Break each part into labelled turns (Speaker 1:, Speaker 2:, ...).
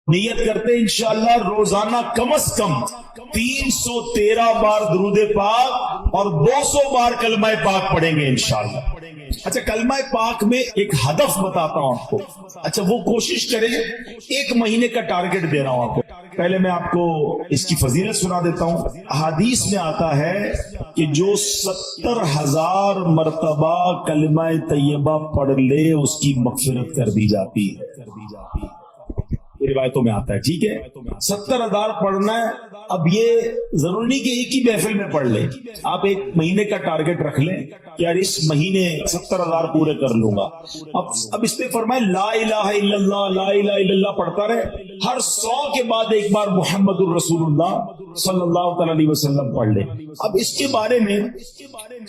Speaker 1: نیت کرتے انشاءاللہ روزانہ کم از کم 313 بار درود پاک اور 200 بار کلمہ پاک پڑھیں گے انشاءاللہ۔ اچھا کلمہ پاک میں ایک ہدف بتاتا ہوں آپ کو، اچھا وہ کوشش کریں، 1 مہینے کا ٹارگٹ دے رہا ہوں آپ کو۔ پہلے میں آپ کو اس کی فضیلت سنا دیتا ہوں۔ حدیث میں آتا ہے کہ جو 70,000 مرتبہ کلمہ طیبہ پڑھ لے اس کی مغفرت کر دی جاتی ہے، روایتوں میں آتا ہے، ٹھیک ہے۔ 70,000 پڑھنا ہے، اب یہ ضروری نہیں کہ ایک ہی محفل میں پڑھ لیں، آپ 1 مہینے کا ٹارگٹ رکھ لیں کہ یار اس مہینے 70,000 پورے کر لوں گا۔ اب اس پہ فرمائے لا الہ الا اللہ، لا الہ الا اللہ پڑھتا رہے، ہر 100 کے بعد ایک بار محمد الرسول اللہ صلی اللہ تعالی علیہ وسلم پڑھ لے۔ اب اس کے بارے میں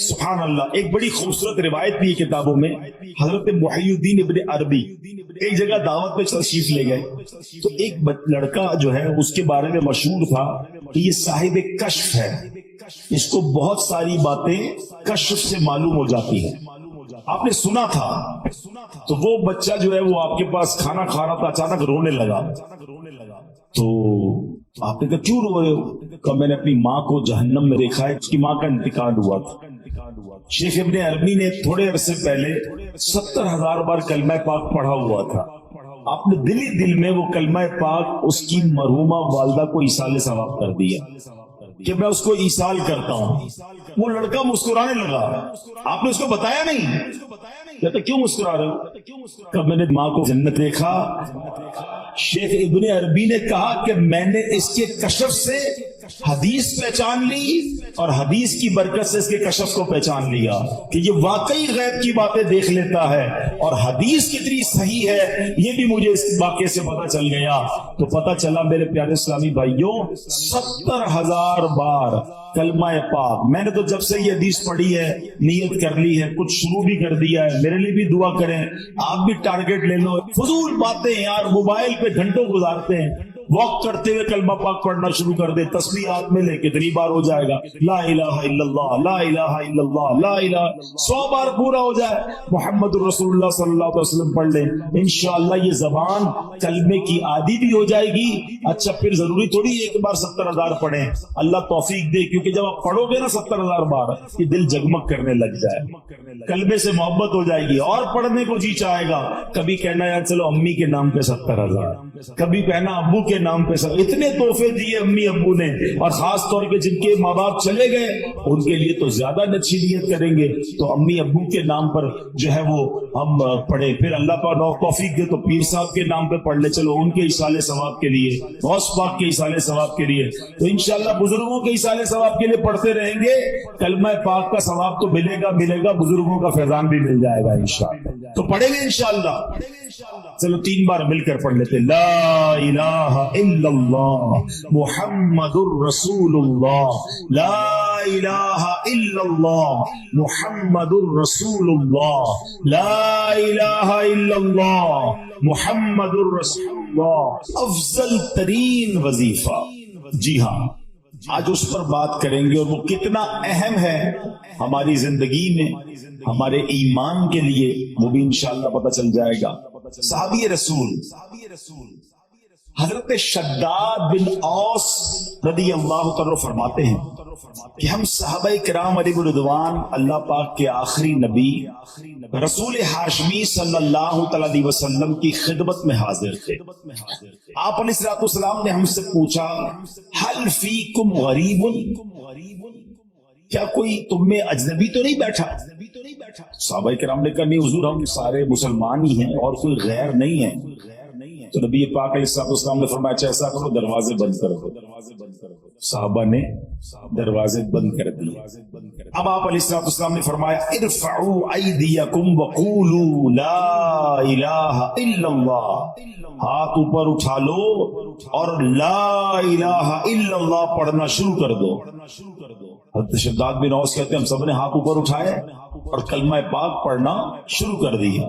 Speaker 1: سبحان اللہ ایک بڑی خوبصورت روایت بھی ہے کتابوں میں۔ حضرت محی الدین ابن عربی ایک جگہ دعوت پہ تشریف لے گئے تو ایک لڑکا جو ہے اس کے بارے میں مشہور تھا کہ یہ صاحب کشف ہے، اس کو بہت ساری باتیں کشف سے معلوم ہو جاتی ہیں، آپ نے سنا تھا۔ تو وہ بچہ جو ہے وہ آپ کے پاس کھانا کھا رہا تھا، اچانک رونے لگا، تو آپ نے کہا کیوں رو رہے ہو؟ کہ میں نے اپنی ماں کو جہنم میں دیکھا ہے، اس کی ماں کا انتقال ہوا تھا۔ شیخ ابن عربی نے تھوڑے عرصے پہلے 70,000 بار کلمہ پاک پڑھا ہوا تھا، آپ نے دل میں وہ کلمہ پاک اس کی مرحومہ والدہ کو ایصال ثواب کر دیا کہ میں اس کو ایصال کرتا ہوں۔ وہ لڑکا مسکرانے لگا، آپ نے اس کو بتایا نہیں؟ کہتا کیوں مسکرا رہے ہو؟ کہ میں نے ماں کو جنت دیکھا۔ شیخ ابن عربی نے کہا کہ میں نے اس کے کشف سے حدیث پہچان لی اور حدیث کی برکت سے اس کے کشف کو پہچان لیا کہ یہ واقعی غیب کی باتیں دیکھ لیتا ہے، اور حدیث کتنی صحیح ہے یہ بھی مجھے اس واقعے سے پتا چل گیا۔ تو پتا چلا میرے پیارے اسلامی بھائیوں، 70,000 بار کلمہ پاک۔ میں نے تو جب سے یہ حدیث پڑھی ہے نیت کر لی ہے، کچھ شروع بھی کر دیا ہے، میرے لیے بھی دعا کریں، آپ بھی ٹارگٹ لے لو۔ فضول باتیں یار موبائل پہ گھنٹوں گزارتے ہیں، واک کرتے ہوئے کلمہ پاک پڑھنا شروع کر دے، تسبیحات میں لے کتنی بار ہو جائے گا، لا الہ الا اللہ، لا الہ الا اللہ، لا الہ، 100 بار پورا ہو جائے، محمد الرسول اللہ صلی اللہ علیہ وسلم پڑھ لیں، انشاءاللہ یہ زبان کلمے کی عادی بھی ہو جائے گی۔ اچھا پھر ضروری تھوڑی ایک بار 70,000 پڑھیں، اللہ توفیق دے، کیونکہ جب آپ پڑھو گے نا 70,000 بار کہ دل جگمگ کرنے لگ جائے، کلمے سے محبت ہو جائے گی اور پڑھنے کو جی چاہے گا۔ کبھی کہنا یار چلو امی کے نام پہ 70,000، کبھی کہنا ابو کے نام پہ 70,000۔ اتنے تحفے دیے امی ابو نے، اور خاص طور پہ جن کے ماں باپ چلے گئے ان کے لیے تو زیادہ اچھی نیت کریں گے، تو امی ابو کے نام پر جو ہے وہ ہم پڑھیں۔ پھر اللہ پاک توفیق دے تو پیر صاحب کے نام پہ پڑھ لے، چلو ان کے ایصال ثواب کے لیے، غوث پاک کے ایصال ثواب کے لیے، تو انشاءاللہ بزرگوں کے ایصال ثواب کے لیے پڑھتے رہیں گے، کلمہ پاک کا ثواب تو ملے گا، بزرگوں کا فیضان بھی مل جائے گا انشاءاللہ۔ تو پڑھیں گے انشاءاللہ، چلو 3 بار مل کر پڑھ لیتے، لا الہ الا اللہ محمد الرسول اللہ، لا الہ الا اللہ محمد الرسول اللہ، لا الہ الا اللہ محمد الرسول اللہ۔ افضل ترین وظیفہ، جی ہاں آج اس پر بات کریں گے، اور وہ کتنا اہم ہے ہماری زندگی میں، ہمارے ایمان کے لیے، وہ بھی انشاءاللہ پتہ چل جائے گا۔ صحابی رسول حضرت شداد بن اوس رضی اللہ تعالی فرماتے ہیں کہ ہم صحابہ کرام علیہ رضوان اللہ پاک کے آخری نبی رسول ہاشمی صلی اللہ تعالی علیہ وسلم کی خدمت میں حاضر تھے۔ آپ علیہ الصلوۃ والسلام نے ہم سے پوچھا حل فیکم غریب، کیا کوئی تم میں اجنبی تو نہیں بیٹھا؟ صحابہ کرام نے کہا نہیں حضور ہم سارے مسلمان ہی ہیں اور کوئی غیر نہیں ہے۔ تو نبی پاک علیہ الصلوۃ والسلام نے فرمایا اچھا ایسا کرو دروازے بند کر دو۔ صحابہ نے دروازے بند کر دیے۔ اب آپ علیہ الصلوۃ والسلام نے فرمایا ارفعوا ایدیکم وقولوا لا الہ الا اللہ، ہاتھ اوپر اٹھا لو اور لا الہ الا اللہ پڑھنا شروع کر دو۔ حضرت شداد بن اوس کہتے ہیں ہم سب نے ہاتھ اوپر اٹھائے اور کلمہ پاک پڑھنا شروع کر دیا۔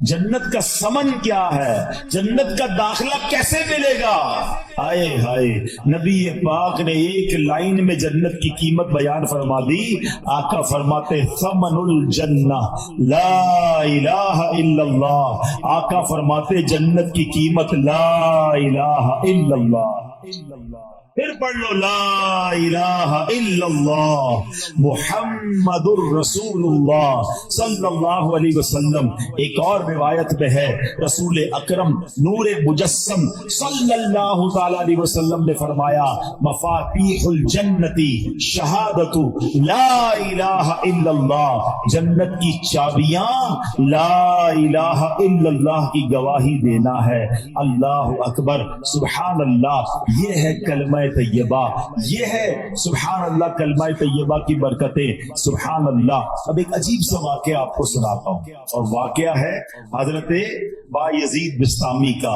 Speaker 1: جنت کا سمن کیا ہے, جنت کا داخلہ کیسے ملے گا. ہائے ہائے, نبی پاک نے ایک لائن میں جنت کی قیمت بیان فرما دی. آقا فرماتے ثمن الجنہ لا الہ الا اللہ. آقا فرماتے جنت کی قیمت لا الہ الا اللہ. پھر پڑھ لو لا الہ الا اللہ محمد الرسول اللہ صلی اللہ علیہ وسلم. ایک اور روایت میں ہے رسول اکرم نور مجسم صلی اللہ تعالی علیہ وسلم نے فرمایا مفاتیح الجنتی شہادت لا الہ الا اللہ. جنت کی چابیاں لا الہ الا اللہ کی گواہی دینا ہے. اللہ اکبر, سبحان اللہ. یہ ہے کلمہ طیبہ, یہ ہے سبحان اللہ کلمہ طیبہ کی برکتیں. سبحان اللہ. اب ایک عجیب سا واقعہ آپ کو سناتا ہوں, اور واقعہ ہے حضرت بایزید بسطامی کا.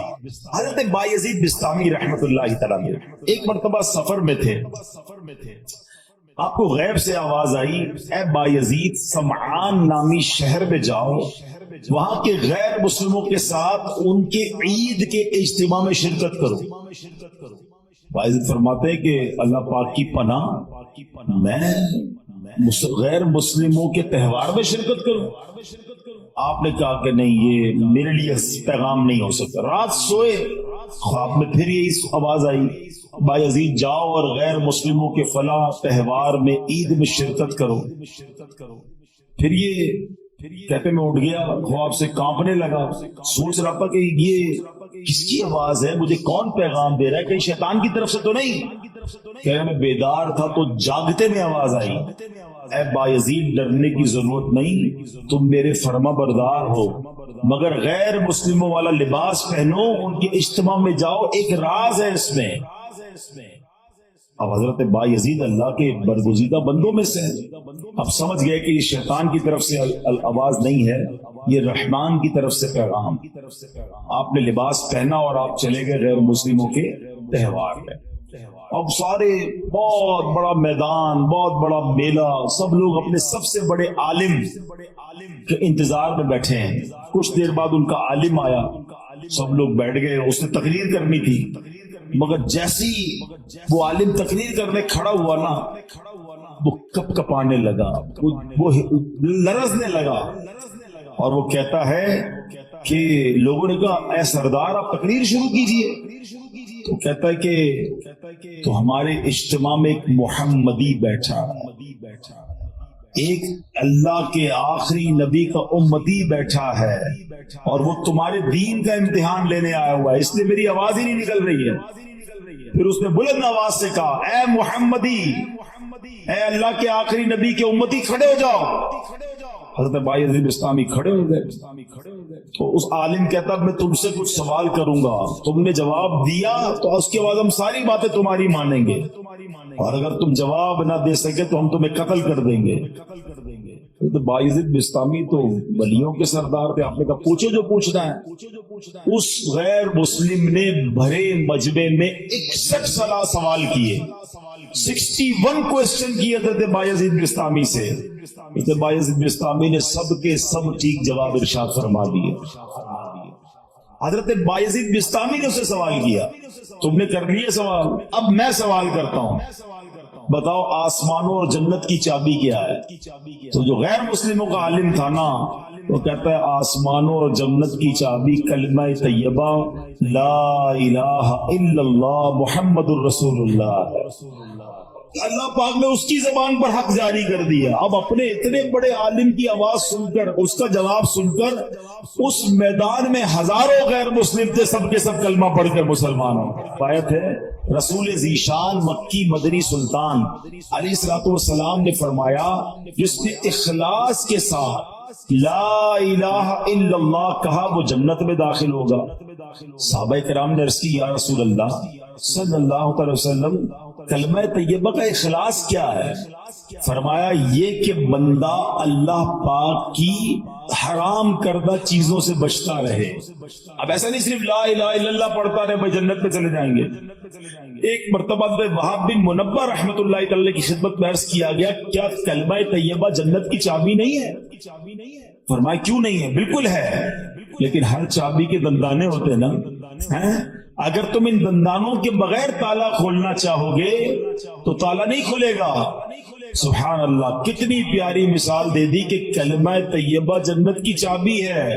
Speaker 1: حضرت بایزید بسطامی رحمت اللہ تعالی ایک مرتبہ سفر میں تھے. آپ کو غیب سے آواز آئی اے بایزید سمعان نامی شہر میں جاؤ, وہاں کے غیر مسلموں کے ساتھ ان کے عید کے اجتماع میں شرکت کرو. بایزید فرماتے ہیں کہ اللہ پاک کی پناہ, میں غیر مسلموں کے تہوار میں شرکت کروں. آپ نے کہا کہ نہیں, یہ میرے لیے پیغام نہیں ہو سکتا. رات سوئے, خواب میں پھر یہی آواز آئی بایزید جاؤ اور غیر مسلموں کے فلاں تہوار میں عید میں شرکت کرو. پھر یہ کہتے میں اٹھ گیا, خواب سے کانپنے لگا, سوچ رہا تھا کہ یہ کس کی آواز ہے, مجھے کون پیغام دے رہا ہے, کہیں شیطان کی طرف سے تو نہیں. کہ میں بیدار تھا تو جاگتے میں آواز آئی اے بایزید ڈرنے کی ضرورت نہیں, تم میرے فرما بردار ہو, مگر غیر مسلموں والا لباس پہنو, ان کے اجتماع میں جاؤ, ایک راز ہے اس میں. اب حضرت بایزید اللہ کے برگزیدہ بندوں میں سے اب سمجھ گئے کہ یہ شیطان کی طرف سے آواز نہیں ہے, یہ رحمان کی طرف سے پیغام. آپ نے لباس پہنا اور آپ چلے گئے غیر مسلموں کے تہوار میں. اب سارے بہت بڑا میدان, بہت بڑا میلہ, سب لوگ اپنے سب سے بڑے عالم کے انتظار میں بیٹھے ہیں. کچھ دیر بعد ان کا عالم آیا, سب لوگ بیٹھ گئے, اس نے تقریر کرنی تھی, مگر جیسی وہ عالم تقریر کرنے کھڑا ہوا نا, وہ کپ کپانے لگا, وہ لرزنے لگا, اور وہ کہتا ہے کہ لوگوں نے کہا اے سردار آپ تقریر شروع کیجئے. تو کہتا ہے کہ تو ہمارے اجتماع میں ایک محمدی بیٹھا, ایک اللہ کے آخری نبی کا امتی بیٹھا ہے, اور وہ تمہارے دین کا امتحان لینے آیا ہوا ہے, اس لیے میری آواز ہی نہیں نکل رہی ہے. پھر اس نے بلند آواز سے کہا اے محمدی, اے اللہ کے آخری نبی کے امتی کھڑے ہو جاؤ. حضرت بایزید بسطامی کھڑے ہو گئے. تو اس عالم کہتا میں تم سے کچھ سوال کروں گا, تم نے جواب دیا تو اس کے بعد ہم ساری باتیں تمہاری مانیں گے, اور اگر تم جواب نہ دے سکے تو ہم تمہیں قتل کر دیں گے. تو بایزید بسطامی تو ولیوں کے سردار تھے, آپ نے کہا پوچھو جو پوچھنا ہے. اس غیر مسلم نے بھرے مجمع میں 61 سوال کیے, 61 کوسچن کیے حضرت بایزید بسطامی سے. حضرت بایزید بسطامی نے سب کے سب ٹھیک جواب ارشاد فرما دیے. حضرت بایزید بسطامی نے اسے سوال کیا, تم نے کر لیے سوال, اب میں سوال کرتا ہوں, بتاؤ آسمانوں اور جنت کی چابی کیا ہے. تو جو غیر مسلموں کا عالم تھا نا, وہ کہتا ہے آسمانوں اور جنت کی چابی کلمہ طیبہ لا الہ الا اللہ محمد الرسول اللہ ہے. اللہ پاک نے اس کی زبان پر حق جاری کر دیا. اب اپنے اتنے بڑے عالم کی آواز سن کر, اس کا جواب سن کر, اس میدان میں ہزاروں غیر مسلم تھے, سب کے سب کلمہ پڑھ کر مسلمان ہو. آیت ہے رسول ذیشان مکی مدنی سلطان علیہ الصلوۃ والسلام نے فرمایا جس نے اخلاص کے ساتھ لا الہ الا اللہ کہا وہ جنت میں داخل ہوگا. صحابہ کرام نے عرض کی یا رسول اللہ صلی اللہ علیہ وسلم کلمہ طیبہ کا اخلاص کیا ہے؟ فرمایا یہ کہ بندہ اللہ پاک کی حرام کردہ چیزوں سے بچتا رہے. اب ایسا نہیں صرف لا الہ الا اللہ پڑھتا رہے بھائی جنت میں چلے جائیں گے. ایک مرتبہ وہاب بن منبہ رحمت اللہ تعالی کی خدمت میں عرض کیا گیا کیا کلمہ طیبہ جنت کی چابی نہیں ہے؟ فرمایا کیوں نہیں ہے؟ بالکل ہے. لیکن ہر چابی کے دندانے ہوتے نا ہیں. اگر تم ان دندانوں کے بغیر تالا کھولنا چاہو گے تو تالا نہیں کھلے گا. سبحان اللہ, کتنی پیاری مثال دے دی کہ کلمہ طیبہ جنت کی چابی ہے,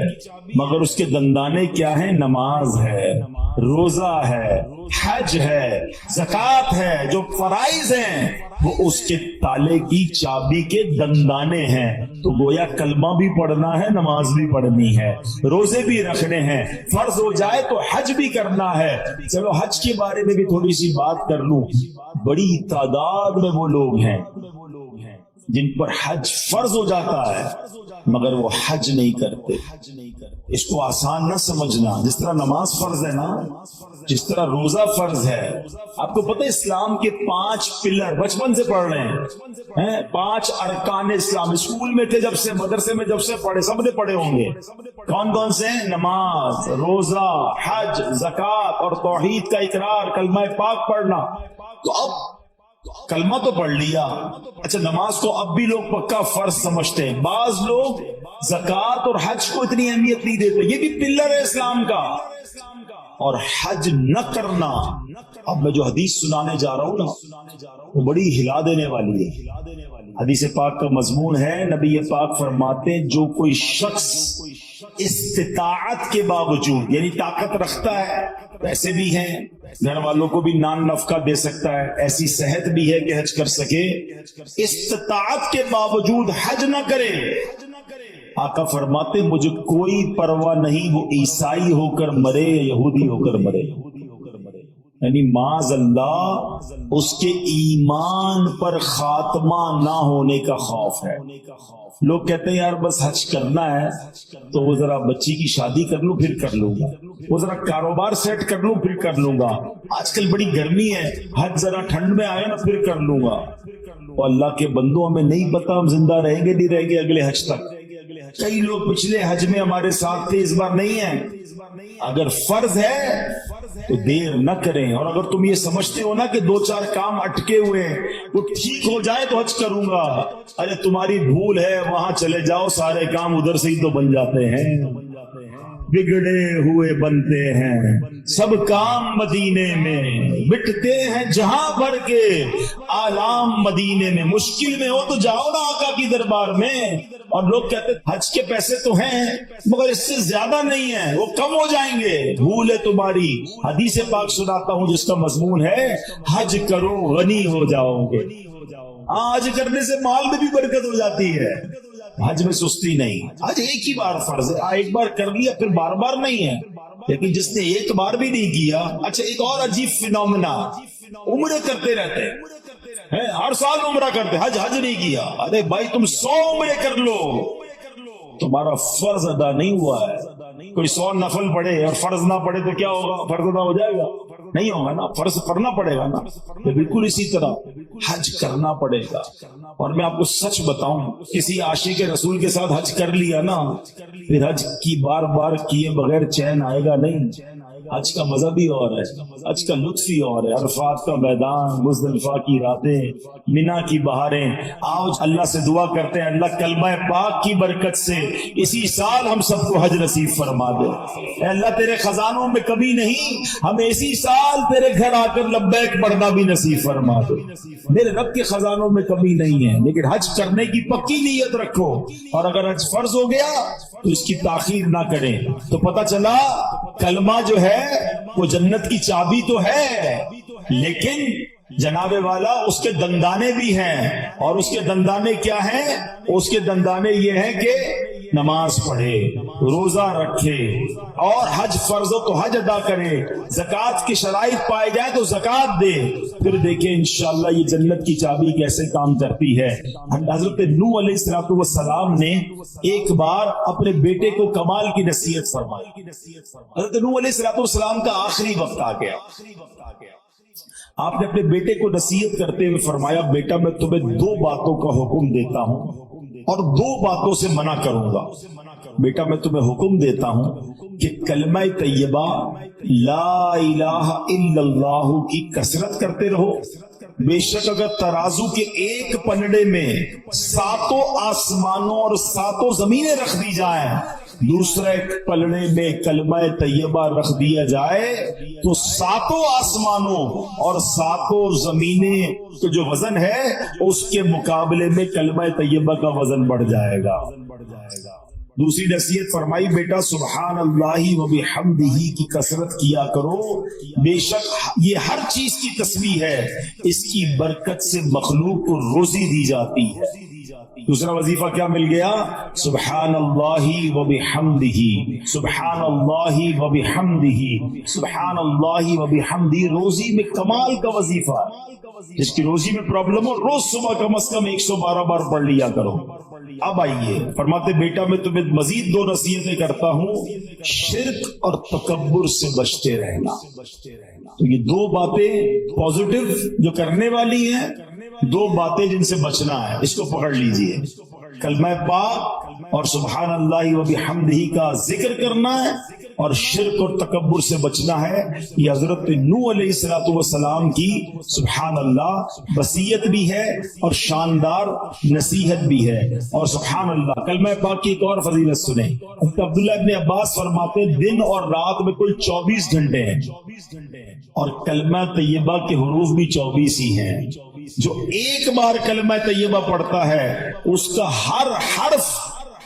Speaker 1: مگر اس کے دندانے کیا ہیں؟ نماز ہے, روزہ ہے, حج ہے, زکوٰۃ ہے. جو فرائض ہیں وہ اس کے تالے کی چابی کے دندانے ہیں. تو گویا کلمہ بھی پڑھنا ہے, نماز بھی پڑھنی ہے, روزے بھی رکھنے ہیں, فرض ہو جائے تو حج بھی کرنا ہے. چلو حج کے بارے میں بھی تھوڑی سی بات کر لوں. بڑی تعداد میں وہ لوگ ہیں جن پر حج فرض ہو جاتا ہے مگر وہ حج نہیں کرتے. اس کو آسان نہ سمجھنا. جس طرح نماز فرض ہے نا, جس طرح روزہ فرض ہے. آپ کو پتہ اسلام کے 5 پلر بچپن سے پڑھ رہے ہیں, 5 ارکان اسلام. اسکول میں تھے جب سے, مدرسے میں جب سے پڑھے, سب نے پڑھے ہوں گے. کون کون سے ہیں؟ نماز, روزہ, حج, زکوٰۃ اور توحید کا اقرار, کلمہ پاک پڑھنا. تو اب کلمہ تو پڑھ لیا, اچھا نماز کو اب بھی لوگ پکا فرض سمجھتے ہیں. بعض لوگ زکوٰۃ اور حج کو اتنی اہمیت نہیں دیتے. یہ بھی پلر ہے اسلام کا. اور حج نہ کرنا, اب میں جو حدیث سنانے جا رہا ہوں نا وہ بڑی ہلا دینے والی ہے. حدیث پاک کا مضمون ہے, نبی پاک فرماتے ہیں جو کوئی شخص استطاعت کے باوجود, یعنی طاقت رکھتا ہے, پیسے بھی ہیں, گھر والوں کو بھی نان نفقہ دے سکتا ہے, ایسی صحت بھی ہے کہ حج کر سکے, استطاعت کے باوجود حج نہ کرے, آقا فرماتے مجھے کوئی پرواہ نہیں وہ عیسائی ہو کر مرے یا یہودی ہو کر مرے. یعنی معاذ اللہ اس کے ایمان پر خاتمہ نہ ہونے کا خوف ہے. لوگ کہتے ہیں یار بس حج کرنا ہے تو وہ ذرا بچی کی شادی کر لوں پھر کر لوں گا, وہ ذرا کاروبار سیٹ کر لوں پھر کر لوں گا, آج کل بڑی گرمی ہے, حج ذرا ٹھنڈ میں آئے نا پھر کر لوں گا. اور اللہ کے بندوں ہمیں نہیں پتا ہم زندہ رہیں گے نہیں رہیں گے اگلے حج تک. کئی لوگ پچھلے حج میں ہمارے ساتھ تھے, اس بار نہیں ہیں. اگر فرض ہے تو دیر نہ کریں. اور اگر تم یہ سمجھتے ہو نا کہ 2-4 کام اٹکے ہوئے وہ ٹھیک ہو جائے تو حج کروں گا, ارے تمہاری بھول ہے, وہاں چلے جاؤ, سارے کام ادھر سے ہی تو بن جاتے ہیں. بگڑے ہوئے بنتے ہیں سب کام مدینے میں, مٹتے ہیں جہاں بھر کے آلام مدینے میں. مشکل میں ہو تو جاؤ نا آقا کی دربار میں. اور لوگ کہتے حج کے پیسے تو ہیں مگر اس سے زیادہ نہیں ہیں, وہ کم ہو جائیں گے. بھول ہے تمہاری. حدیث پاک سناتا ہوں جس کا مضمون ہے حج کرو غنی ہو جاؤ گے. حج کرنے سے مال میں بھی برکت ہو جاتی ہے. حج میں سستی نہیں. حج ایک ہی بار فرض ہے, ایک بار کر لیا پھر بار بار نہیں ہے. لیکن جس نے ایک بار بھی نہیں کیا, اچھا ایک اور عجیب فینومنا, عمرے کرتے رہتے ہیں, ہر سال عمرہ کرتے, حج نہیں کیا. ارے بھائی تم 100 عمرے کر لو, تمہارا فرض ادا نہیں ہوا ہے. کوئی 100 نفل پڑھے اور فرض نہ پڑھے تو کیا ہوگا؟ فرض ادا ہو جائے گا؟ نہیں ہوگا نا, فرض کرنا پڑے گا نا. بالکل اسی طرح حج کرنا پڑے گا. اور میں آپ کو سچ بتاؤں, کسی عاشق رسول کے ساتھ حج کر لیا نا پھر حج کی بار بار کیے بغیر چین آئے گا نہیں. حج کا مزہ بھی اور ہے, حج کا لطف ہی اور ہے. عرفات کا میدان, مزدلفہ کی راتیں, مینا کی بہاریں. آؤ اللہ سے دعا کرتے ہیں اللہ کلمہ پاک کی برکت سے اسی سال ہم سب کو حج نصیب فرما دے. اے اللہ تیرے خزانوں میں کمی نہیں, ہمیں اسی سال تیرے گھر آ کر لبیک پڑھنا بھی نصیب فرما دے. میرے رب کے خزانوں میں کمی نہیں ہے, لیکن حج کرنے کی پکی نیت رکھو. اور اگر حج فرض ہو گیا تو اس کی تاخیر نہ کریں. تو پتہ چلا کلمہ جو ہے وہ جنت کی چابی تو ہے, لیکن جناب والا اس کے دندانے بھی ہیں. اور اس کے دندانے کیا ہیں؟ اس کے دندانے یہ ہیں کہ نماز پڑھے, روزہ رکھے, اور حج فرض ہو تو حج ادا کرے, زکوٰۃ کی شرائط پائے جائے تو زکوٰۃ دے. پھر دیکھیں انشاءاللہ یہ جنت کی چابی کیسے کام کرتی ہے. حضرت نوح علیہ السلام نے ایک بار اپنے بیٹے کو کمال کی نصیحت فرمائی. حضرت نوح علیہ السلام کا آخری وقت آ گیا. آپ نے اپنے بیٹے کو نصیحت کرتے ہوئے فرمایا بیٹا میں تمہیں 2 باتوں کا حکم دیتا ہوں اور 2 باتوں سے منع کروں گا. بیٹا میں تمہیں حکم دیتا ہوں کہ کلمہ طیبہ لا الہ الا اللہ کی کثرت کرتے رہو, بے شک اگر ترازو کے ایک پلڑے میں 7 آسمانوں اور 7 زمینیں رکھ دی جائیں، دوسرے پلڑے میں کلمہ طیبہ رکھ دیا جائے، تو 7 آسمانوں اور 7 زمینیں کا جو وزن ہے اس کے مقابلے میں کلمہ طیبہ کا وزن بڑھ جائے گا۔ دوسری نصیحت فرمائی، بیٹا سبحان اللہ و بحمدہ کی کثرت کیا کرو، بے شک یہ ہر چیز کی تسبیح ہے، اس کی برکت سے مخلوق کو روزی دی جاتی ہے۔ دوسرا وظیفہ کیا مل گیا؟ سبحان اللہ و بحمدہ، سبحان اللہ و بحمدہ، سبحان اللہ و بحمدہ۔ روزی میں کمال کا وظیفہ ہے، جس کی روزی میں پرابلم ہو روز صبح کم از کم 112 بار پڑھ لیا کرو۔ اب آئیے، فرماتے بیٹا میں تمہیں مزید 2 نصیحتیں کرتا ہوں، شرک اور تکبر سے بچتے رہنا۔ تو یہ 2 باتیں پازیٹو جو کرنے والی ہیں، 2 باتیں جن سے بچنا ہے، اس کو پکڑ لیجئے۔ کلمہ پاک اور سبحان اللہ و بحمدہ کا ذکر کرنا ہے، اور شرک اور تکبر سے بچنا ہے۔ یہ حضرت نوح علیہ السلام کی سبحان اللہ وصیت بھی ہے اور شاندار نصیحت بھی ہے۔ اور سبحان اللہ کلمہ پاک کی ایک اور فضیلت سنیں، عبداللہ ابن عباس فرماتے دن اور رات میں کل 24 گھنٹے ہیں، اور کلمہ طیبہ کے حروف بھی 24 ہی ہیں۔ جو ایک بار کلمہ طیبہ پڑھتا ہے اس کا ہر حرف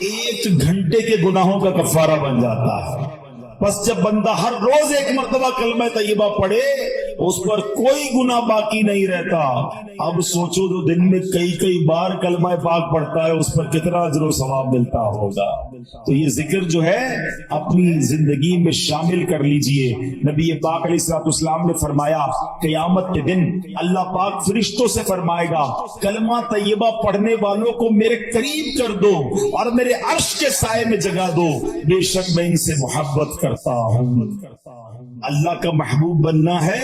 Speaker 1: 1 گھنٹے کے گناہوں کا کفارہ بن جاتا ہے۔ بس جب بندہ ہر روز 1 مرتبہ کلمہ طیبہ پڑھے اس پر کوئی گناہ باقی نہیں رہتا۔ اب سوچو جو دن میں کئی بار کلمہ پاک پڑھتا ہے اس پر کتنا اجر و ثواب ملتا ہوگا۔ تو یہ ذکر جو ہے اپنی زندگی میں شامل کر لیجئے۔ نبی پاک علیہ السلام نے فرمایا قیامت کے دن اللہ پاک فرشتوں سے فرمائے گا کلمہ طیبہ پڑھنے والوں کو میرے قریب کر دو اور میرے عرش کے سائے میں جگہ دو، بے شک میں ان سے محبت کرتا ہوں۔ اللہ کا محبوب بننا ہے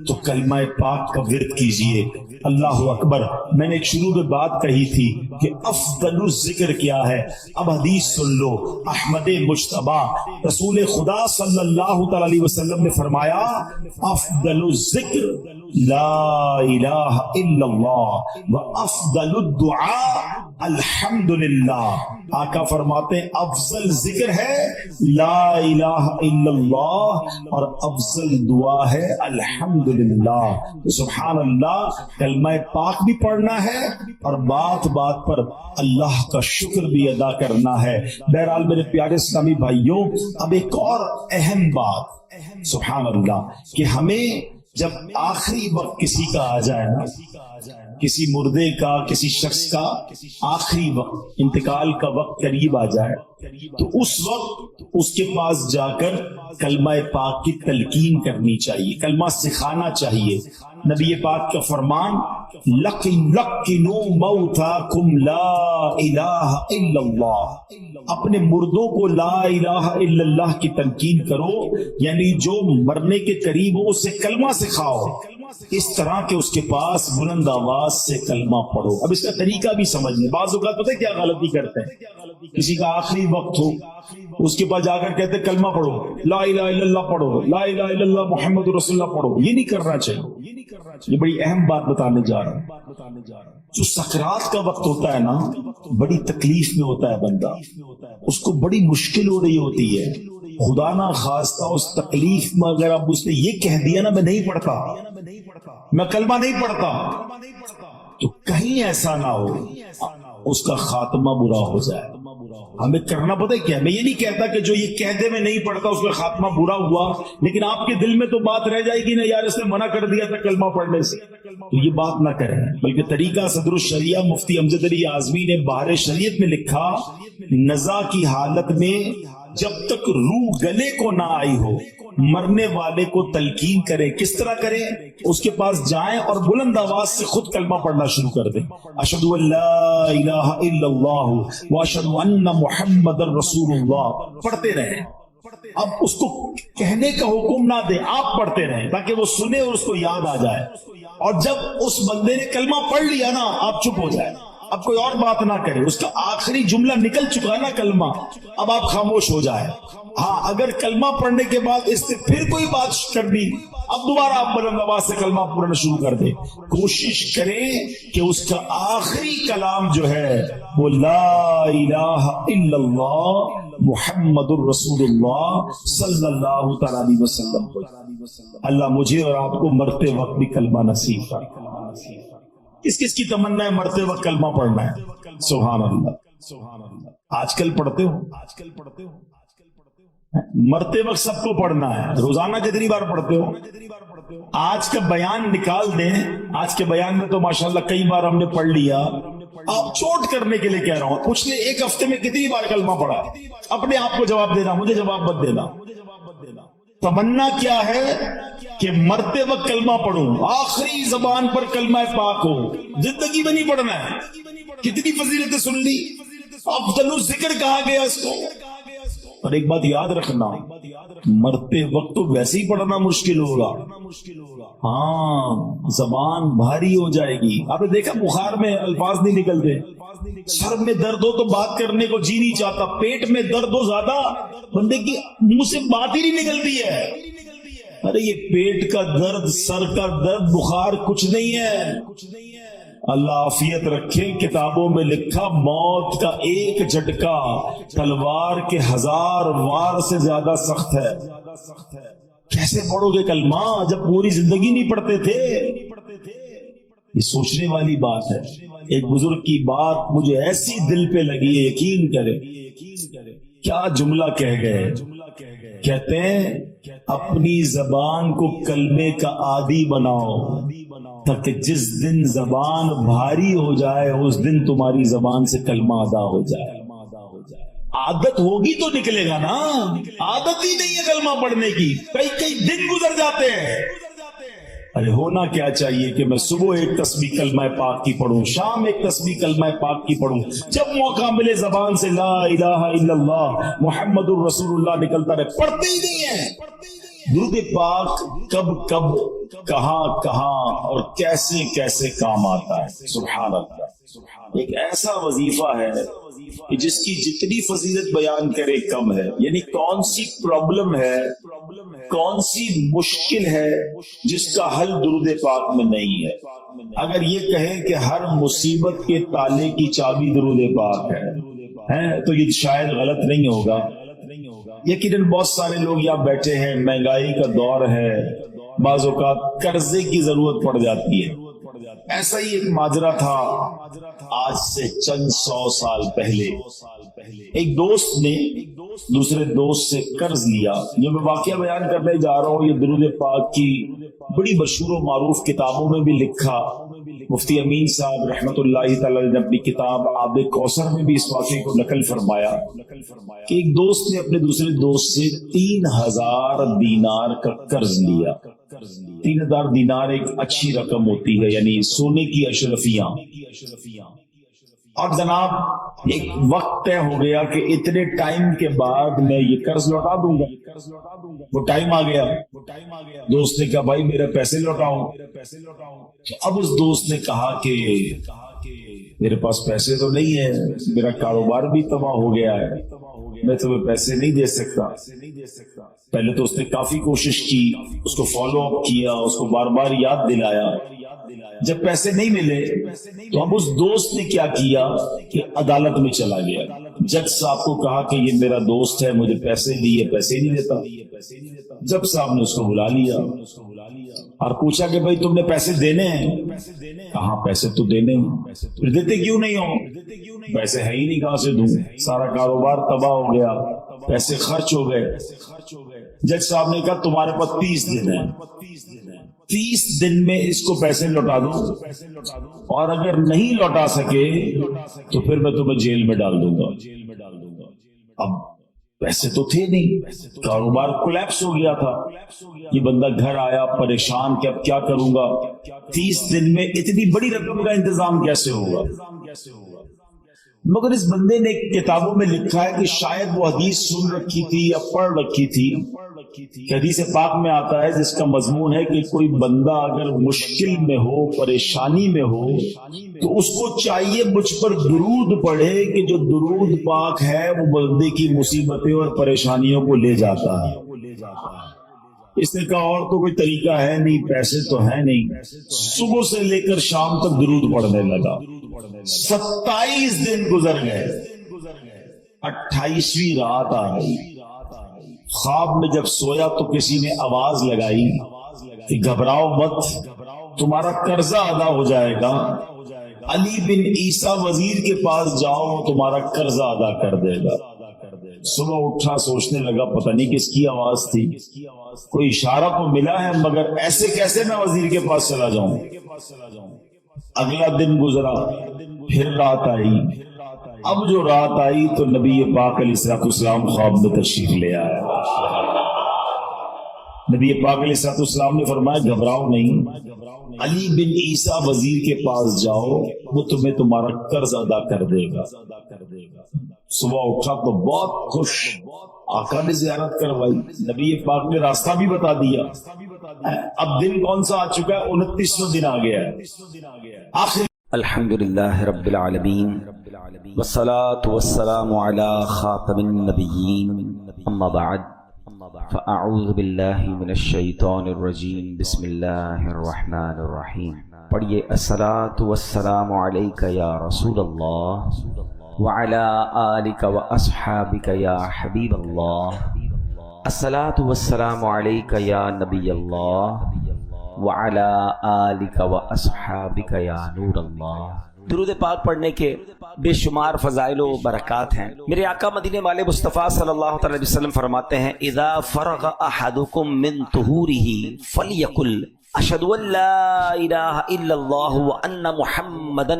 Speaker 1: تو کلمہ پاک کا ورد کیجئے۔ اللہ اکبر۔ میں نے شروع میں بات کہی تھی کہ افضل الذکر کیا ہے، اب حدیث سن لو۔ احمد مجتبی رسول خدا صلی اللہ تعالی علیہ وسلم نے فرمایا افضل الذکر لا الہ الا اللہ و افضل الدعاء الحمدللہ۔ آقا فرماتے ہیں افضل ذکر ہے لا الہ الا اللہ اور افضل دعا ہے الحمدللہ۔ سبحان اللہ کلمہ پاک بھی پڑھنا ہے اور بات بات پر اللہ کا شکر بھی ادا کرنا ہے۔ بہرحال میرے پیارے اسلامی بھائیوں، اب ایک اور اہم بات سبحان اللہ کہ ہمیں جب آخری وقت کسی کا آ جائے نا، کسی مردے کا، کسی شخص کا آخری وقت انتقال کا وقت قریب آ جائے تو اس وقت اس کے پاس جا کر کلمہ پاک کی تلقین کرنی چاہیے، کلمہ سکھانا چاہیے۔ نبی پاک کا فرمان لقنوا موتاکم لا الہ الا اللہ، اپنے مردوں کو لا الہ الا اللہ کی تلقین کرو، یعنی جو مرنے کے قریب ہو اسے کلمہ سکھاؤ، اس طرح کہ اس کے پاس بلند آواز سے کلمہ پڑھو۔ اب اس کا طریقہ بھی سمجھ لیں۔ بعض اوقات پتہ ہے کیا غلطی کرتے ہیں، کسی کا آخری وقت ہو اس کے پاس جا کر کہتے ہیں کلمہ پڑھو، لا الہ الا اللہ پڑھو، لا الہ الا اللہ محمد رسول اللہ پڑھو۔ یہ نہیں کرنا چاہیے، یہ بڑی اہم بات بتانے جا رہا ہوں۔ جو سکرات کا وقت ہوتا ہے نا، بڑی تکلیف میں ہوتا ہے بندہ، اس کو بڑی مشکل ہو رہی ہوتی ہے، خدا نہ خواستہ اس تکلیف میں اگر اب اس نے یہ کہہ دیا نا میں نہیں پڑھتا، میں کلمہ نہیں پڑھتا، تو کہیں ایسا نہ ہو اس کا خاتمہ برا ہو جائے۔ ہمیں کرنا پتہ ہے کیا، میں یہ نہیں کہتا کہ جو یہ کہہ دے میں نہیں پڑھتا اس کا خاتمہ برا ہوا، لیکن آپ کے دل میں تو بات رہ جائے گی نا یار اس نے منع کر دیا تھا کلمہ پڑھنے سے، تو یہ بات نہ کریں، بلکہ طریقہ صدر الشریعہ مفتی امجد علی اعظمی نے بحر شریعت میں لکھا نزا کی حالت میں جب تک روح گلے کو نہ آئی ہو مرنے والے کو تلقین کرے۔ کس طرح کریں؟ اس کے پاس جائیں اور بلند آواز سے خود کلمہ پڑھنا شروع کر دیں، اشہد ان لا الہ الا اللہ واشہد ان محمد رسول اللہ، پڑھتے رہیں۔ اب اس کو کہنے کا حکم نہ دیں، آپ پڑھتے رہیں تاکہ وہ سنے اور اس کو یاد آ جائے، اور جب اس بندے نے کلمہ پڑھ لیا نا آپ چپ ہو جائیں، اب کوئی اور بات نہ کرے، اس کا آخری جملہ نکل چکا ہے نا کلمہ، اب آپ خاموش ہو جائے۔ ہاں اگر کلمہ پڑھنے کے بعد اس سے پھر کوئی بات کر دی، اب دوبارہ آپ بلند آواز سے کلمہ پڑھنا شروع کر دیں۔ کوشش کریں کہ اس کا آخری کلام جو ہے وہ لا الہ الا اللہ محمد الرسول اللہ صلی اللہ تعالی علیہ وسلم ہو۔ اللہ مجھے اور آپ کو مرتے وقت بھی کلمہ نصیب فرمائے۔ کس کس کی تمنا ہے مرتے وقت کلمہ پڑھنا ہے؟ سبحان اللہ، سبحان اللہ۔ آج کل پڑھتے ہو؟ مرتے وقت سب کو پڑھنا ہے۔ روزانہ کتنی بار پڑھتے ہو؟ آج کا بیان نکال دیں، آج کے بیان میں تو ماشاءاللہ کئی بار ہم نے پڑھ لیا۔ آپ چوٹ کرنے کے لیے کہہ رہا ہوں، پچھلے ایک ہفتے میں کتنی بار کلمہ پڑھا؟ اپنے آپ کو جواب دینا، مجھے جواب مت دینا۔ تمنا کیا ہے کہ مرتے وقت کلمہ پڑھوں، آخری زبان پر کلمہ پاک ہو، زندگی میں نہیں پڑھنا ہے۔ کتنی فضیلتیں سن لی، افضل الذکر کہا گیا اس کو۔ اور ایک بات یاد رکھنا، مرتے وقت تو ویسے ہی پڑھنا مشکل ہوگا، ہاں زبان بھاری ہو جائے گی۔ آپ نے دیکھا بخار میں الفاظ نہیں نکلتے، سر میں درد ہو تو بات کرنے کو جی نہیں چاہتا، پیٹ میں درد ہو زیادہ بندے کی منہ سے بات ہی نہیں نکلتی ہے۔ ارے یہ پیٹ کا درد، سر کا درد، بخار کچھ نہیں ہے۔ اللہ عافیت رکھے، کتابوں میں لکھا موت کا ایک جھٹکا تلوار کے 1000 وار سے زیادہ سخت ہے۔ کیسے پڑھو گے کلمہ جب پوری زندگی نہیں پڑھتے تھے؟ یہ سوچنے والی بات ہے۔ ایک بزرگ کی بات مجھے ایسی دل پہ لگی ہے، یقین کرے کیا جملہ کہہ گئے۔ کہتے ہیں اپنی زبان کو کلمے کا عادی بناؤ تاکہ جس دن زبان بھاری ہو جائے اس دن تمہاری زبان سے کلمہ ادا ہو جائے۔ عادت ہوگی تو نکلے گا نا، عادت ہی نہیں ہے کلمہ پڑھنے کی، کئی دن گزر جاتے ہیں۔ ارے ہونا کیا چاہیے کہ میں صبح ایک تسبیح کلمہ پاک کی پڑھوں، شام ایک تسبیح کلمہ پاک کی پڑھوں، جب موقع ملے زبان سے لا الہ الا اللہ محمد الرسول اللہ نکلتا رہے۔ پڑھتے ہی نہیں ہیں۔ درود پاک کب کب، کہاں کہاں اور کیسے کیسے کام آتا ہے۔ سبحان اللہ، ایک ایسا وظیفہ ہے کہ جس کی جتنی فضیلت بیان کرے کم ہے۔ یعنی کون سی پرابلم ہے، کون سی مشکل ہے جس کا حل درود پاک میں نہیں ہے۔ اگر یہ کہیں کہ ہر مصیبت کے تالے کی چابی درود پاک ہے تو یہ شاید غلط نہیں ہوگا۔ یقیناً بہت سارے لوگ یہاں بیٹھے ہیں، مہنگائی کا دور ہے، بعض اوقات قرضے کی ضرورت پڑ جاتی ہے۔ ایسا ہی ایک ماجرا تھا آج سے چند 100 سال پہلے۔ ایک دوست نے دوسرے دوست سے قرض لیا۔ جو میں واقعہ بیان کرنے جا رہا ہوں یہ درود پاک کی بڑی مشہور و معروف کتابوں میں بھی لکھا۔ مفتی امین صاحب رحمت اللہ تعالی نے اپنی کتاب آب کوثر میں بھی اس واقعے کو نقل فرمایا کہ ایک دوست نے اپنے دوسرے دوست سے 3000 دینار کا قرض لیا۔ 3000 دینار ایک اچھی رقم ہوتی ہے، یعنی سونے کی اشرفیاں۔ اور جناب ایک وقت طے ہو گیا کہ اتنے ٹائم کے بعد میں یہ قرض لوٹا دوں گا۔ وہ ٹائم آ گیا، دوست نے کہا بھائی میرے پیسے لوٹاؤ۔ اب اس دوست نے کہا کہ میرے پاس پیسے تو نہیں ہے، میرا کاروبار بھی تباہ ہو گیا ہے، میں تمہیں پیسے نہیں دے سکتا۔ پہلے تو اس نے کافی کوشش کی، اس کو فالو اپ کیا، اس کو بار بار یاد دلایا۔ جب پیسے نہیں ملے تو اب اس دوست نے کیا کیا کہ عدالت میں چلا گیا۔ جج صاحب کو کہا کہ یہ میرا دوست ہے، مجھے پیسے دیے، پیسے نہیں دیتا۔ جج صاحب نے اس کو بلا لیا اور پوچھا کہ بھائی تم نے پیسے دینے ہیں؟ کہاں پیسے تو دینے ہیں۔ پھر دیتے کیوں نہیں ہو؟ پیسے ہے ہی نہیں، کہاں سے دوں، سارا کاروبار تباہ ہو گیا، پیسے خرچ ہو گئے۔ جج صاحب نے کہا تمہارے پاس 30 دن ہیں، 30 دن میں اس کو پیسے لوٹا دو، اور اگر نہیں لوٹا سکے تو پھر میں تمہیں جیل میں ڈال دوں گا۔ اب پیسے تو تھے نہیں، کاروبار کولیپس ہو گیا تھا۔ یہ بندہ گھر آیا پریشان کہ اب کیا کروں گا، 30 دن میں اتنی بڑی رقم کا انتظام کیسے ہوگا۔ مگر اس بندے نے کتابوں میں لکھا ہے کہ شاید وہ حدیث سن رکھی تھی یا پڑھ رکھی تھی حدیث پاک میں آتا ہے جس کا مضمون ہے کہ کوئی بندہ اگر مشکل میں ہو، پریشانی میں ہو، تو اس کو چاہیے مجھ پر درود پڑھے کہ جو درود پاک ہے وہ بندے کی مصیبتیں اور پریشانیوں کو لے جاتا ہے۔ اس نے کہا اور تو کوئی طریقہ ہے نہیں، پیسے تو ہے نہیں۔ صبح سے لے کر شام تک درود پڑھنے لگا۔ 27 دن گزر گئے، 28ویں رات آ گئی۔ خواب میں جب سویا تو کسی نے آواز لگائی کہ گھبراؤ مت، تمہارا قرضہ ادا ہو جائے گا، علی بن عیسیٰ وزیر کے پاس جاؤ، تمہارا قرضہ ادا کر دے گا۔ صبح اٹھا، سوچنے لگا پتہ نہیں کس کی آواز تھی، کوئی اشارہ تو ملا ہے، مگر ایسے کیسے میں وزیر کے پاس چلا جاؤں۔ اگلا دن گزرا، پھر رات آئی۔ اب جو رات آئی تو نبی پاک علیہ السلام خواب میں تشریف لے آیا۔ نبی پاک علیہ السلام نے فرمایا گھبراؤ نہیں، علی بن عیسیٰ وزیر کے پاس جاؤ، وہ تمہیں تمہارا قرض ادا کر دے گا۔ صبح اٹھا تو بہت خوش، آقا نے زیارت کروائی، نبی پاک نے راستہ بھی بتا دیا۔ اب دن کون سا آ چکا ہے؟ 29واں دن آ گیا ہے۔ آخر
Speaker 2: الحمدللہ رب العالمین والصلاة والسلام علی خاتم النبیین، اما بعد فاعوذ باللہ من الشیطان الرجیم، بسم اللہ الرحمن الرحیم۔ پڑھیے الصلاة والسلام علیک یا رسول اللہ وعلی آلک واصحابک یا حبیب اللہ، الصلاة والسلام علیک یا نبی اللہ وعلی آلک واصحابک یا نور اللہ۔ درود پاک پڑھنے کے بے شمار فضائل و برکات ہیں۔ میرے آقا مدینے والے مصطفیٰ صلی اللہ علیہ وسلم فرماتے ہیں اذا فرغ احدکم من طہورہ فلیقل اشہد ان لا الہ الا اللہ وان محمدا